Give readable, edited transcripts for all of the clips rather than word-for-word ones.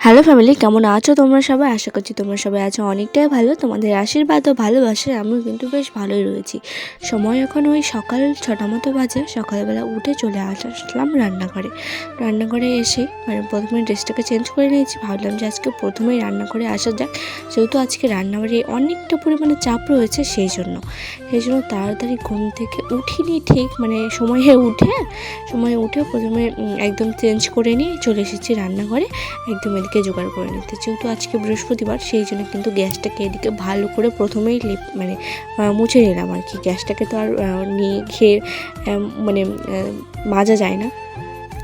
Hello family, কেমন আছো তোমরা সবাই? আশা করছি তোমরা সবাই আছো অনেকটাই ভালো। তোমাদের আশীর্বাদ ও ভালোবাসায় আমিও কিন্তু বেশ ভালোই রয়েছি। সময় এখন ওই সকাল 6টা মতো বাজে। সকালবেলা উঠে চলে আসলাম রান্নাঘরে এসে প্রথমে ড্রেসটাকে চেঞ্জ করে নিয়েছি। ভাবলাম যে আজকে প্রথমেই রান্নাঘরে আসা যাক, যেহেতু আজকে রান্নাবাড়ি অনেকটা পরিমাণে চাপ রয়েছে। সেই জন্য তাড়াতাড়ি ঘুম থেকে উঠিনি, ঠিক সময়ে উঠে প্রথমে একদম চেঞ্জ করে নিয়ে চলে এসেছি রান্নাঘরে, একদম এদিকে জোগাড় করে নিতে। যেহেতু আজকে বৃহস্পতিবার, সেই জন্য কিন্তু গ্যাসটাকে এদিকে ভালো করে প্রথমেই মুছে নিলাম আর কি। গ্যাসটাকে তো আর নিয়ে খেয়ে মাজা যায় না,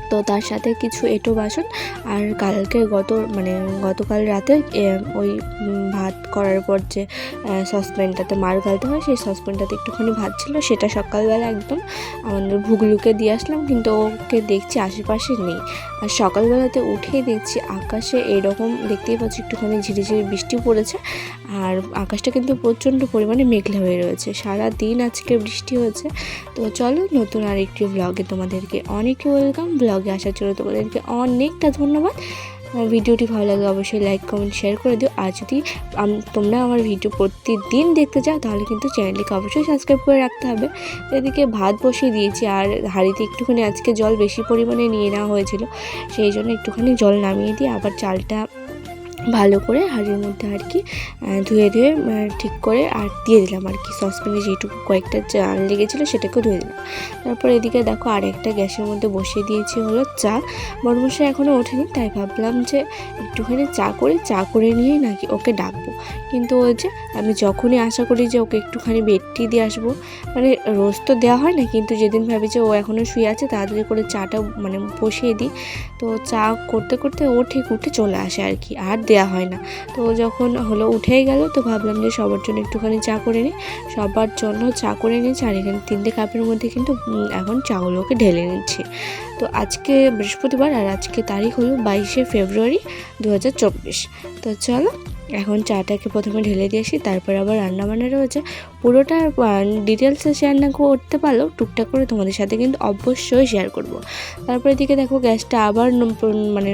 তো তার সাথে কিছু এঁটো বাসন আর গতকাল রাতে ওই ভাত করার পর যে সসপ্যানটাতে মার গালতে হয়, সেই সসপ্যানটাতে একটুখানি ভাত ছিল, সেটা সকালবেলা একদম আমাদের ভুগলুকে দিয়ে আসলাম, কিন্তু ওকে দেখছি আশেপাশে নেই। আর সকালবেলাতে উঠেই দেখছি আকাশে এরকম, দেখতেই পাচ্ছি একটুখানি ঝিরিঝিরি বৃষ্টি পড়েছে, আর আকাশটা কিন্তু প্রচণ্ড পরিমাণে মেঘলা হয়ে রয়েছে। সারা দিন আজকে বৃষ্টি হয়েছে। তো চলো, নতুন আরেকটি ব্লগে তোমাদেরকে অনেক ওয়েলকাম। ব্লগে আসার জন্য তোমাদেরকে অনেকটা ধন্যবাদ। ভিডিওটি ভালো লাগলে অবশ্যই লাইক, কমেন্ট, শেয়ার করে দিও। আর যদি তোমরা আমার ভিডিও প্রতিদিন দেখতে চাও, তাহলে কিন্তু চ্যানেলটিকে অবশ্যই সাবস্ক্রাইব করে রাখতে হবে। এদিকে ভাত বসিয়ে দিয়েছি, আর হাঁড়িতে একটুখানি আজকে জল বেশি পরিমাণে নিয়ে নেওয়া হয়েছিল, সেই জন্য একটুখানি জল নামিয়ে দিয়ে আবার চালটা ভালো করে হাঁড়ির মধ্যে আর কি ধুয়ে ঠিক করে আর দিয়ে দিলাম আর কি। সসপ্যানে যেটুকু কয়েকটা চাল লেগেছিলো সেটাকেও ধুয়ে দিলাম। তারপর এদিকে দেখো আরেকটা গ্যাসের মধ্যে বসিয়ে দিয়েছি হলো চা। বড়মশাই এখনও ওঠেনি, তাই ভাবলাম যে একটুখানি চা করে নিয়েই নাকি ওকে ডাকবো। কিন্তু ওই যে আমি যখনই আশা করি যে ওকে একটুখানি বেডটি দিয়ে আসবো, রোজ তো দেওয়া হয় না, কিন্তু যেদিন ভাবি যে ও এখনও শুয়ে আছে, তাড়াতাড়ি করে চাটা বসিয়ে দিই। তো চা করতে করতে ও ঠিক উঠে চলে আসে আর কি, আর দেওয়া হয় না। তো যখন উঠেই গেল, তো ভাবলাম যে সবার জন্য একটুখানি চা করে নিই। সবার জন্য চা করে নিয়েছি, আর এখানে 3টে কাপের মধ্যে কিন্তু এখন চাগুলোকে ঢেলে নিচ্ছি। তো আজকে বৃহস্পতিবার, আর আজকে তারিখ হলো 22শে ফেব্রুয়ারি 2024। তো চলো এখন চাটাকে প্রথমে ঢেলে দিয়ে আসি, তারপর আবার রান্নাবান্না রয়েছে। পুরোটা ডিটেলসে শেয়ার না করতে পারলেও টুকটাক করে তোমাদের সাথে কিন্তু অবশ্যই শেয়ার করব। তারপর এদিকে দেখো গ্যাসটা আবার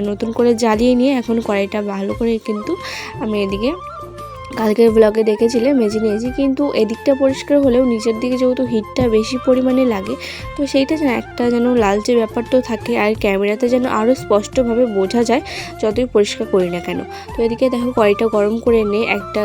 নতুন করে জ্বালিয়ে নিয়ে এখন কড়াইটা ভালো করে কিন্তু আমি এদিকে কালকের ব্লগে দেখেছিলে মেজে নিয়েছি, কিন্তু এদিকটা পরিষ্কার হলেও নিচের দিকে যেহেতু হিটটা বেশি পরিমাণে লাগে, তো সেইটা একটা যেন লালচে ব্যাপারটাও থাকে, আর ক্যামেরাতে যেন আরও স্পষ্টভাবে বোঝা যায় যতই পরিষ্কার করি না কেন। তো এদিকে দেখো কড়াইটা গরম করে নিয়ে একটা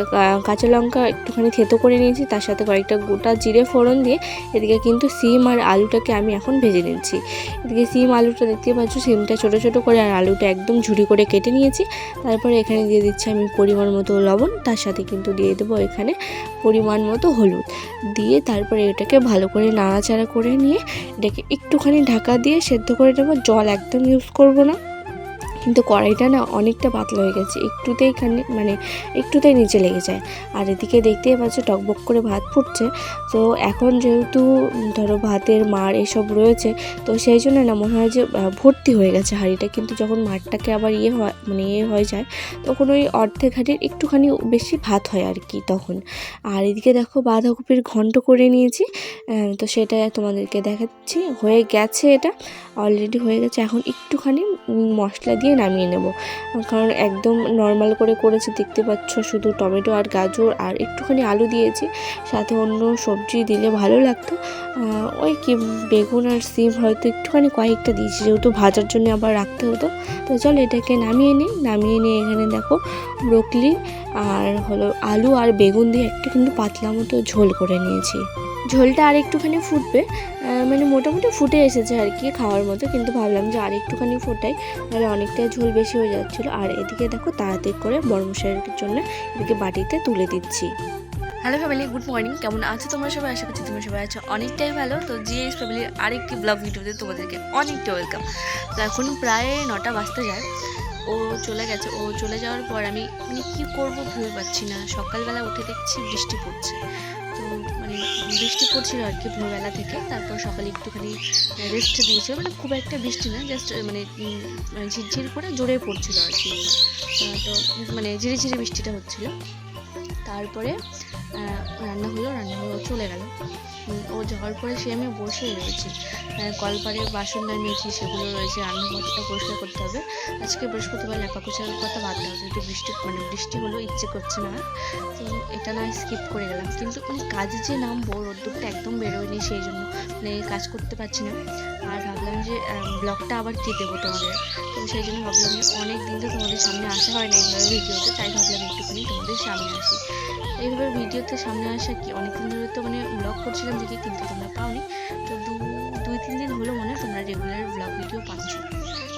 কাঁচা লঙ্কা একটুখানি থেতো করে নিয়েছি, তার সাথে কয়েকটা গোটা জিরে ফোড়ন দিয়ে এদিকে কিন্তু সিম আর আলুটাকে আমি এখন ভেজে নিচ্ছি। এদিকে সিম আলুটা দেখতে পাচ্ছ, সিমটা ছোটো ছোটো করে আর আলুটা একদম ঝুরি করে কেটে নিয়েছি। তারপরে এখানে দিয়ে দিচ্ছি আমি পরিমাণ মতো লবণ, তার সাথে কিন্তু দিয়ে দেবো এখানে পরিমাণ মতো হলুদ দিয়ে, তারপরে এটাকে ভালো করে নাড়াচাড়া করে নিয়ে এটাকে একটুখানি ঢাকা দিয়ে সেদ্ধ করে দেবো। জল একদম ইউজ করব না, কিন্তু কড়াইটা না অনেকটা পাতলা হয়ে গেছে, একটুতেই নিচে লেগে যায়। আর এদিকে দেখতেই পাচ্ছ টকবক করে ভাত ফুটছে। তো এখন যেহেতু ধরো ভাতের মার এসব রয়েছে, তো সেই জন্য না মনে হয় যে ভর্তি হয়ে গেছে হাঁড়িটা, কিন্তু যখন মারটাকে আবার হয়ে যায়, তখন ওই অর্ধেক হাঁড়ির একটুখানি বেশি ভাত হয় আর কি তখন। আর এদিকে দেখো বাঁধাকপির ঘন্ট করে নিয়েছি, তো সেটা তোমাদেরকে দেখাচ্ছি। হয়ে গেছে, এটা অলরেডি হয়ে গেছে। এখন একটুখানি মশলা দিয়ে নামিয়ে নেব, কারণ একদম নর্মাল করে করেছি, দেখতে পাচ্ছ শুধু টমেটো আর গাজর আর একটুখানি আলু দিয়েছি, সাথে অন্য সবজি দিলে ভালো লাগতো। ওই কি বেগুন আর সিম হয়তো একটুখানি কয়েকটা দিয়েছি, যেহেতু ভাজার জন্য আবার রাখতে হতো। তো চলো এটাকে নামিয়ে নিয়ে এখানে দেখো ব্রোকলি আর আলু আর বেগুন দিয়ে একটা কিন্তু পাতলা মতো ঝোল করে নিয়েছি। ঝোলটা আর একটুখানি ফুটবে, মোটামুটি ফুটে এসেছে আর কি খাওয়ার মতো, কিন্তু ভাবলাম যে আর একটুখানি ফোটাই, তাহলে অনেকটাই ঝোল বেশি হয়ে যাচ্ছিলো। আর এদিকে দেখো তাড়াতাড়ি করে বড়মশাইয়ের জন্য এদিকে বাটিতে তুলে দিচ্ছি। Hello family, good morning. কেমন আছো তোমরা সবাই? আশা করছি তোমরা সবাই আছো অনেকটাই ভালো। তো জিএস ফ্যামিলির আরেকটি ব্লগ ভিডিওতে তোমাদেরকে অনেকটা ওয়েলকাম। তো এখন প্রায় 9টা বাজতে যায়। ও চলে যাওয়ার পর আমি কী করবো ভেবে পাচ্ছি না। সকালবেলা উঠে দেখছি বৃষ্টি পড়ছে, তো বৃষ্টি পড়ছিল আর কি ভোরবেলা থেকে। তারপর সকালে একটুখানি রেস্ট দিয়েছিল, খুব একটা বৃষ্টি না, জাস্ট ঝিরঝির করে জোরে পড়ছিল আর কি। তো ঝিরিঝিরি বৃষ্টিটা হচ্ছিল। তারপরে রান্না হলো চলে গেল। ও যাওয়ার পরে সে আমি বসেই রয়েছি, কলপারে বাসন নামিয়েছি, সেগুলো রয়েছে, রান্নাঘরটা পরিষ্কার করতে হবে। আজকে বৃহস্পতিবার, লেপাপোছার কথা বাদ দাও, যেহেতু বৃষ্টি হলো, ইচ্ছে করছে না, তো এটা না স্কিপ করে গেলাম। কিন্তু কাজে যে নামবো, রোদ্দুরটা একদম বেরোয়নি, সেই জন্য কাজ করতে পারছি না। আর ভাবলাম যে ব্লগটা আবার কী দেবো তোমাদের, তো সেই জন্য ভাবলাম যে অনেক দিন তো তোমাদের সামনে আসা হয় না এইভাবে ভিডিওতে, তাই ভাবলাম একটুখানি তোমাদের সামনে আসি। এইভাবে ভিডিওতে সামনে আসা কি, অনেকদিন ধরে তো ব্লগ করছিলাম দেখি, কিন্তু তোমরা পাওনি। তো 2-3 দিন হলো তোমরা রেগুলার ব্লগ ভিডিও পাচ্ছ।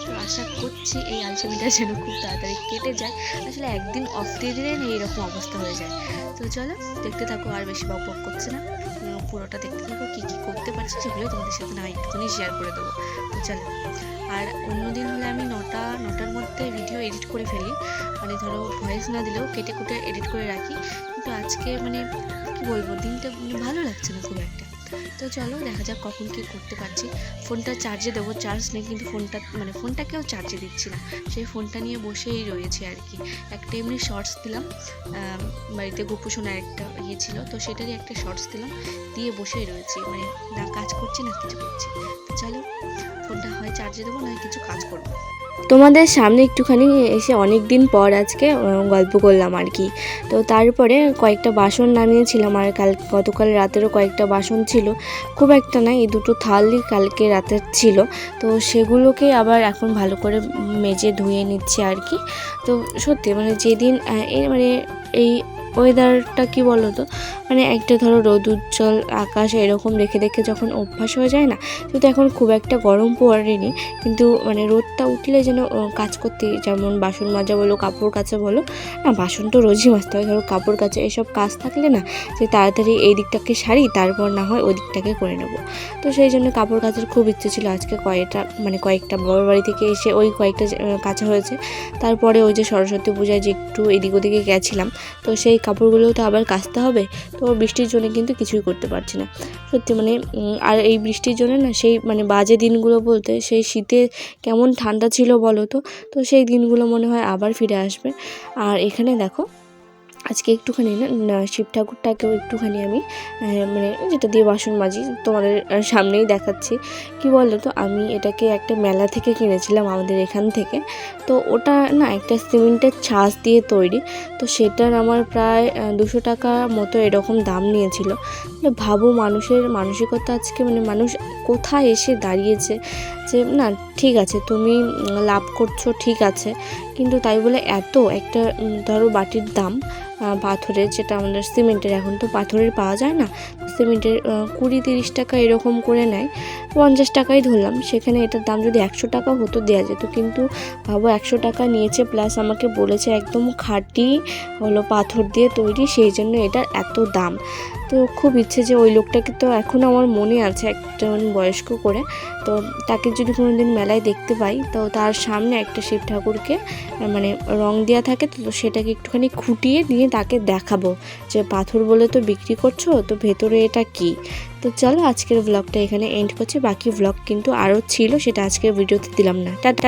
তো আশা করছি এই আলসেমিটা যেন খুব তাড়াতাড়ি কেটে যায়। আসলে একদিন অফ দিয়ে দিলে না এইরকম অবস্থা হয়ে যায়। তো চলো দেখতে থাকো, আর বেশি বক করছে না, পুরোটা দেখতে থাকো। কী কী করতে পারছি সেগুলোই তোমাদের সাথে না একটুখানি শেয়ার করে দেবো। তো চলো। আর অন্যদিন হলে আমি নটার মধ্যে ভিডিও এডিট করে ফেলি, ধরো ভয়েস না দিলেও কেটে কুটে এডিট করে রাখি। কিন্তু আজকে কী বলবো, দিনটা ভালো লাগছে না খুব একটা। তো চলো দেখা যাক কখন কী করতে পারছি। ফোনটা চার্জে দেবো, চার্জ নেই, কিন্তু ফোনটাকেও চার্জে দিচ্ছি না, সেই ফোনটা নিয়ে বসেই রয়েছে আর কি। একটা এমনি শর্টস দিলাম, বাড়িতে গোপু সোনার একটা ছিল, তো সেটারই একটা শর্টস দিলাম, দিয়ে বসেই রয়েছি, না কাজ করছি না কিছু করছি। তো চলো, ফোনটা হয় চার্জে দেবো, নয় কিছু কাজ করবো। তোমাদের সামনে একটুখানি এসে অনেক দিন পর আজকে গল্প করলাম আর কি। তো তারপরে কয়েকটা বাসন নামিয়েছিলাম, আর গতকাল রাতেরও কয়েকটা বাসন ছিল, খুব একটা না, এই দুটো থালই কালকে রাতের ছিল। তো সেগুলোকে আবার এখন ভালো করে মেজে ধুয়ে নিচ্ছে আর কি। তো সত্যি যেদিন এই ওয়েদারটা কি বলো তো, একটা ধরো রোদ উজ্জ্বল আকাশ এরকম দেখে দেখে যখন অভ্যাস হয়ে যায় না, কিন্তু এখন খুব একটা গরম পড়েনি, কিন্তু রোদটা উঠলে যেন কাজ করতে, যেমন বাসন মাজা বলো, কাপড় কাচা বলো, না বাসন তো রোজই মাজতে হয়, ধরো কাপড় কাচা এসব কাজ থাকলে না, যে তাড়াতাড়ি এই দিকটাকে সারি, তারপর না হয় ওই দিকটাকে করে নেব। তো সেই জন্য কাপড় কাচার খুব ইচ্ছে ছিল। আজকে কয়েকটা বাবার বাড়ি থেকে এসে ওই কয়েকটা কাচা হয়েছে। তারপরে ওই যে সরস্বতী পূজায় যে একটু এদিক ওদিকে গেছিলাম, তো সেই কাপড়গুলোও তো আবার কাচতে হবে। তো বৃষ্টির জন্য কিন্তু কিছুই করতে পারছি না সত্যি, আর এই বৃষ্টির জন্য না, সেই বাজে দিনগুলো বলতে, সেই শীতে কেমন ঠান্ডা ছিল বলো তো, তো সেই দিনগুলো মনে হয় আবার ফিরে আসবে। আর এখানে দেখো, আজকে একটুখানি না শিব ঠাকুরটাকেও একটুখানি আমি যেটা দিয়ে বাসন মাজি তোমাদের সামনেই দেখাচ্ছি। কি বলো তো, আমি এটাকে একটা মেলা থেকে কিনেছিলাম আমাদের এখান থেকে। তো ওটা না একটা সিমেন্টের ছাঁচ দিয়ে তৈরি, তো সেটার আমার প্রায় 200 টাকা মতো এরকম দাম নিয়েছিল। ভাবো মানুষের মানসিকতা আজকে, মানুষ কোথায় এসে দাঁড়িয়েছে, যে না ঠিক আছে তুমি লাভ করছো ঠিক আছে, কিন্তু তাই বলে এত একটা ধরো বাটির দাম পাথরের, যেটা আমাদের সিমেন্টের, এখন তো পাথরের পাওয়া যায় না, সিমেন্টের 20-30 টাকা এরকম করে নেয়, 50 টাকাই ধরলাম, সেখানে এটার দাম যদি 100 টাকা হতো দেওয়া যেত, কিন্তু ভাবো 100 টাকা নিয়েছে, প্লাস আমাকে বলেছে একদম খাঁটি হলো পাথর দিয়ে তৈরি, সেই জন্য এটার এত দাম। তো খুব ইচ্ছে যে ওই লোকটাকে, তো এখন আমার মনে আছে একটা বয়স্ক করে, তো তাকে যদি কোনো দিন মেলায় দেখতে পাই, তো তার সামনে একটা শিব ঠাকুরকে রং দেওয়া থাকে, তো সেটাকে একটুখানি খুঁটিয়ে দিয়ে তাকে দেখাবো যে পাথর বলে তো বিক্রি করছো, তো ভেতরে এটা কি। তো চলো আজকের ব্লগটা এখানে এন্ড করছি, বাকি ব্লগ কিন্তু আরও ছিল, সেটা আজকের ভিডিওতে দিলাম না। টাটা।